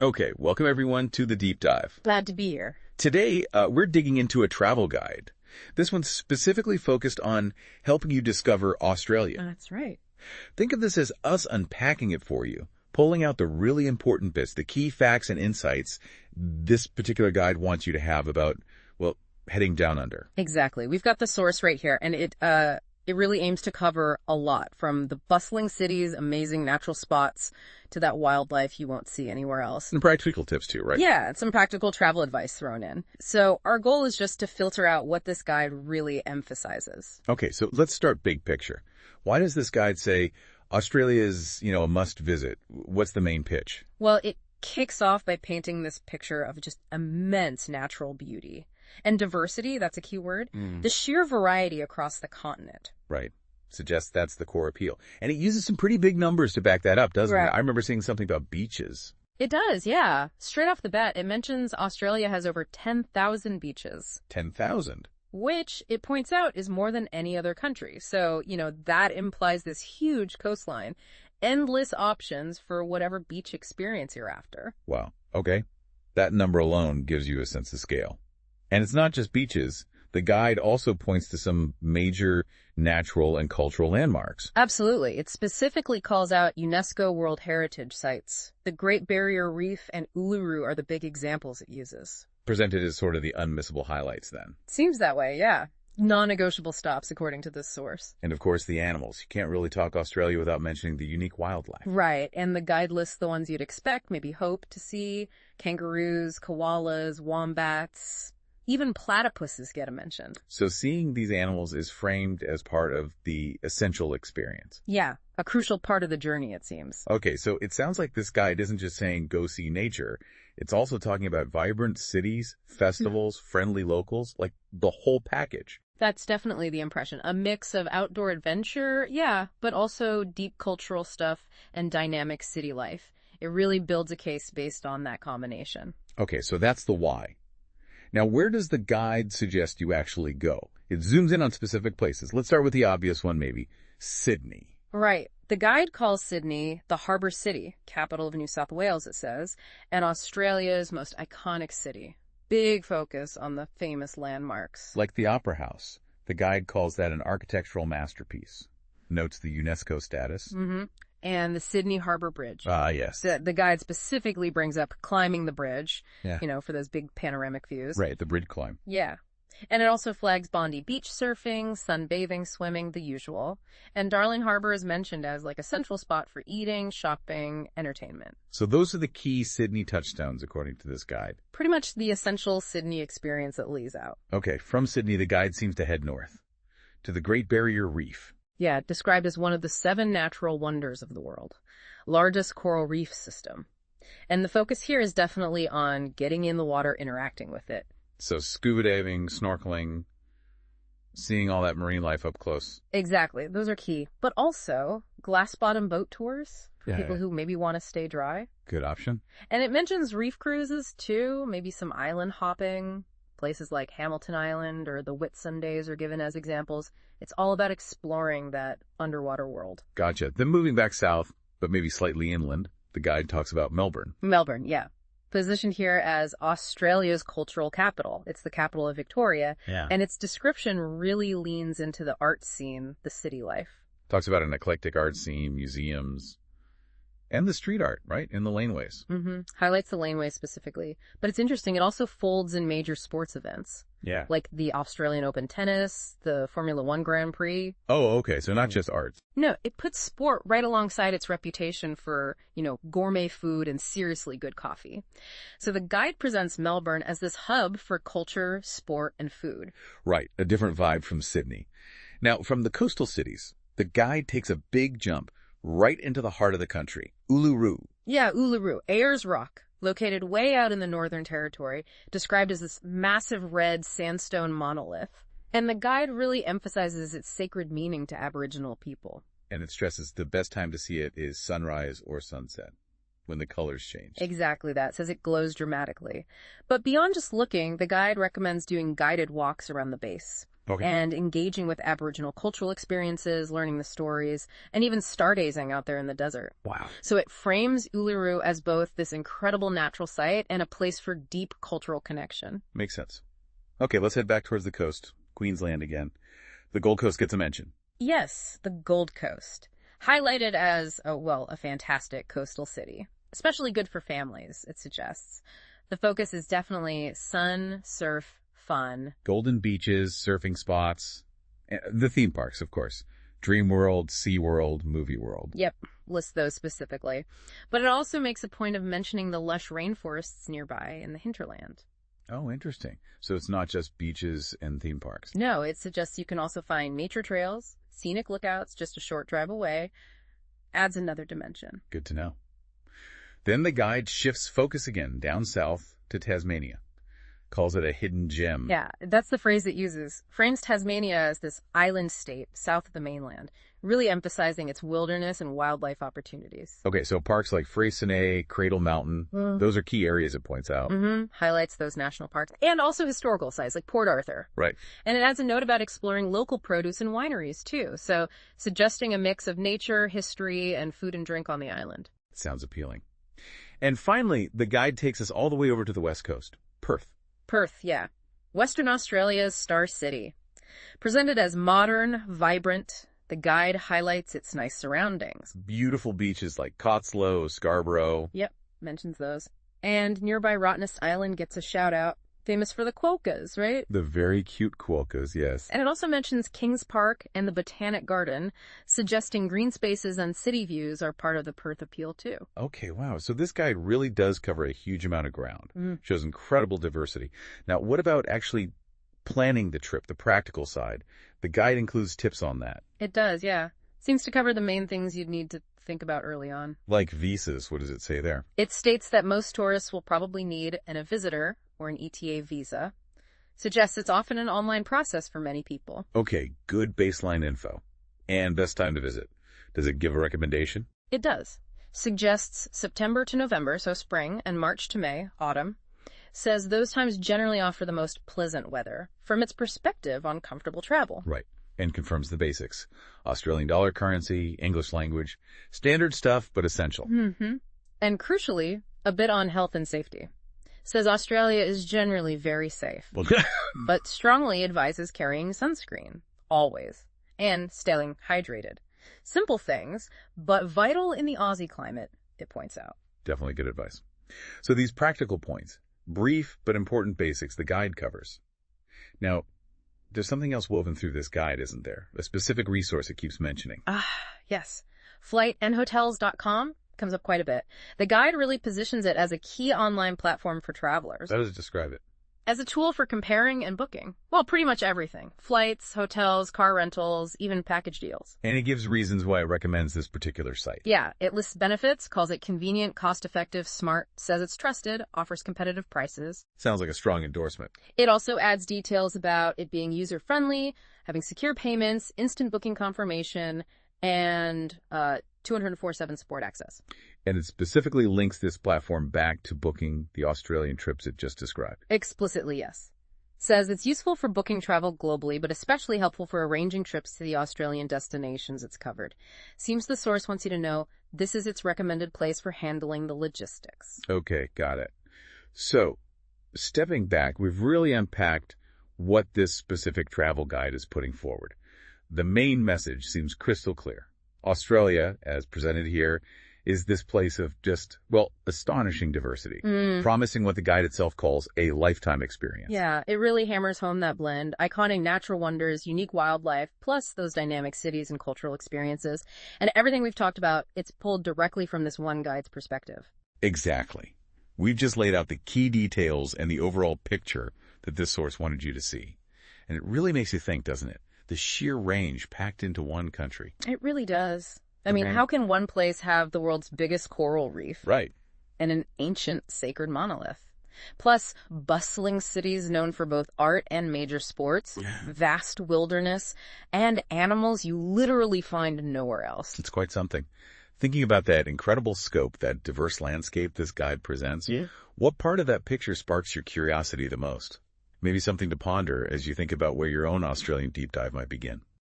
Okay, welcome everyone to the deep dive. Glad to be here. Today, we're digging into a travel guide. This one's specifically focused on helping you discover Australia. That's right. Think of this as us unpacking it for you, pulling out the really important bits, the key facts and insights this particular guide wants you to have about, well, heading down under. Exactly. We've got the source right here, and it really aims to cover a lot, from the bustling cities, amazing natural spots, to that wildlife you won't see anywhere else. And practical tips too, right? Yeah, and some practical travel advice thrown in. So our goal is just to filter out what this guide really emphasizes. Okay, so let's start big picture. Why does this guide say Australia is, a must visit? What's the main pitch? Well, it kicks off by painting this picture of just immense natural beauty. And diversity, that's a key word. The sheer variety across the continent. Right. Suggests that's the core appeal. And it uses some pretty big numbers to back that up, doesn't Right. it? I remember seeing something about beaches. It does, yeah. Straight off the bat, it mentions Australia has over 10,000 beaches, 10,000. which it points out is more than any other country. So, that implies this huge coastline, endless options for whatever beach experience you're after. Wow. Okay. That number alone gives you a sense of scale. And it's not just beaches. The guide also points to some major natural and cultural landmarks. Absolutely. It specifically calls out UNESCO World Heritage Sites. The Great Barrier Reef and Uluru are the big examples it uses. Presented as sort of the unmissable highlights then. Seems that way, yeah. Non-negotiable stops, according to this source. And of course, the animals. You can't really talk Australia without mentioning the unique wildlife. Right, and the guide lists the ones you'd expect, maybe hope to see: kangaroos, koalas, wombats, even platypuses get a mention. So seeing these animals is framed as part of the essential experience. Yeah, a crucial part of the journey, it seems. Okay, so it sounds like this guide isn't just saying go see nature. It's also talking about vibrant cities, festivals, friendly locals, like the whole package. That's definitely the impression. A mix of outdoor adventure, yeah, but also deep cultural stuff and dynamic city life. It really builds a case based on that combination. Okay, so that's the why. Now, where does the guide suggest you actually go? It zooms in on specific places. Let's start with the obvious one, maybe. Sydney. Right. The guide calls Sydney the Harbour City, capital of New South Wales, it says, and Australia's most iconic city. Big focus on the famous landmarks. Like the Opera House. The guide calls that an architectural masterpiece. Notes the UNESCO status. And the Sydney Harbour Bridge. Ah, yes. The guide specifically brings up climbing the bridge, Yeah. for those big panoramic views. Right, the bridge climb. Yeah. And it also flags Bondi beach surfing, sunbathing, swimming, the usual. And Darling Harbour is mentioned as like a central spot for eating, shopping, entertainment. So those are the key Sydney touchstones, according to this guide. Pretty much the essential Sydney experience that lays out. Okay, from Sydney, the guide seems to head north to the Great Barrier Reef. Yeah, described as one of the 7 natural wonders of the world. Largest coral reef system. And the focus here is definitely on getting in the water, interacting with it. So scuba diving, snorkeling, seeing all that marine life up close. Exactly. Those are key. But also glass bottom boat tours for Yeah, people yeah. who maybe want to stay dry. Good option. And it mentions reef cruises too, maybe some island hopping. Places like Hamilton Island or the Whitsundays are given as examples. It's all about exploring that underwater world. Gotcha. Then moving back south, but maybe slightly inland, the guide talks about Melbourne. Melbourne, yeah. Positioned here as Australia's cultural capital. It's the capital of Victoria. Yeah. And its description really leans into the art scene, the city life. Talks about an eclectic art scene, museums, and the street art, right, in the laneways. Highlights the laneway specifically. But it's interesting, it also folds in major sports events, Yeah. like the Australian Open Tennis, the Formula One Grand Prix. Oh, okay, so not just art. No, it puts sport right alongside its reputation for, gourmet food and seriously good coffee. So the guide presents Melbourne as this hub for culture, sport, and food. Right, a different vibe from Sydney. Now, from the coastal cities, the guide takes a big jump right into the heart of the country, Uluru. Yeah, Uluru, Ayers Rock, located way out in the Northern Territory, described as this massive red sandstone monolith. And the guide really emphasizes its sacred meaning to Aboriginal people. And it stresses the best time to see it is sunrise or sunset, when the colors change. Exactly that. Says it glows dramatically. But beyond just looking, the guide recommends doing guided walks around the base. Okay. and engaging with Aboriginal cultural experiences, learning the stories, and even stargazing out there in the desert. Wow. So it frames Uluru as both this incredible natural site and a place for deep cultural connection. Makes sense. Okay, let's head back towards the coast. Queensland again. The Gold Coast gets a mention. Yes, the Gold Coast. Highlighted as, a fantastic coastal city. Especially good for families, it suggests. The focus is definitely sun, surf, fun. Golden beaches, surfing spots. The theme parks, of course. Dream World, Sea World, Movie World. Yep, list those specifically. But it also makes a point of mentioning the lush rainforests nearby in the hinterland. Oh, interesting. So it's not just beaches and theme parks. No, it suggests you can also find nature trails, scenic lookouts just a short drive away. Adds another dimension. Good to know. Then the guide shifts focus again down south to Tasmania. Calls it a hidden gem. Yeah, that's the phrase it uses. Frames Tasmania as this island state south of the mainland, really emphasizing its wilderness and wildlife opportunities. Okay, so parks like Freycinet, Cradle Mountain, those are key areas it points out. Highlights those national parks. And also historical sites like Port Arthur. Right. And it adds a note about exploring local produce and wineries, too. So suggesting a mix of nature, history, and food and drink on the island. Sounds appealing. And finally, the guide takes us all the way over to the west coast, Perth. Perth, yeah. Western Australia's Star City. Presented as modern, vibrant, the guide highlights its nice surroundings. Beautiful beaches like Cotslow, Scarborough. Yep, mentions those. And nearby Rottnest Island gets a shout out. Famous for the quokkas, right? The very cute quokkas, yes. And it also mentions Kings Park and the Botanic Garden, suggesting green spaces and city views are part of the Perth appeal too. Okay, wow. So this guide really does cover a huge amount of ground. Shows incredible diversity. Now, what about actually planning the trip, the practical side? The guide includes tips on that. It does, yeah. Seems to cover the main things you'd need to think about early on. Like visas, what does it say there? It states that most tourists will probably need a visitor or an ETA visa. Suggests it's often an online process for many people. Okay, good baseline info. And best time to visit. Does it give a recommendation? It does. Suggests September to November, so spring, and March to May, autumn. Says those times generally offer the most pleasant weather from its perspective on comfortable travel. Right. And confirms the basics. Australian dollar currency, English language. Standard stuff, but essential. And crucially, a bit on health and safety. Says Australia is generally very safe, but strongly advises carrying sunscreen, always, and staying hydrated. Simple things, but vital in the Aussie climate, it points out. Definitely good advice. So these practical points, brief but important basics the guide covers. Now, there's something else woven through this guide, isn't there? A specific resource it keeps mentioning. Yes. FlightNHotels.com comes up quite a bit. The guide really positions it as a key online platform for travelers. How does it describe it? As a tool for comparing and booking. Well, pretty much everything. Flights, hotels, car rentals, even package deals. And it gives reasons why it recommends this particular site. Yeah, it lists benefits, calls it convenient, cost-effective, smart, says it's trusted, offers competitive prices. Sounds like a strong endorsement. It also adds details about it being user-friendly, having secure payments, instant booking confirmation, and 204/7 support access. And it specifically links this platform back to booking the Australian trips it just described. Explicitly, yes. Says it's useful for booking travel globally, but especially helpful for arranging trips to the Australian destinations it's covered. Seems the source wants you to know this is its recommended place for handling the logistics. Okay, got it. So, stepping back, we've really unpacked what this specific travel guide is putting forward. The main message seems crystal clear. Australia, as presented here, is this place of just, astonishing diversity, promising what the guide itself calls a lifetime experience. Yeah, it really hammers home that blend. Iconic natural wonders, unique wildlife, plus those dynamic cities and cultural experiences. And everything we've talked about, it's pulled directly from this one guide's perspective. Exactly. We've just laid out the key details and the overall picture that this source wanted you to see. And it really makes you think, doesn't it? The sheer range packed into one country. It really does. I mean, how can one place have the world's biggest coral reef? Right. And an ancient sacred monolith? Plus, bustling cities known for both art and major sports, vast wilderness, and animals you literally find nowhere else. It's quite something. Thinking about that incredible scope, that diverse landscape this guide presents, what part of that picture sparks your curiosity the most? Maybe something to ponder as you think about where your own Australian deep dive might begin.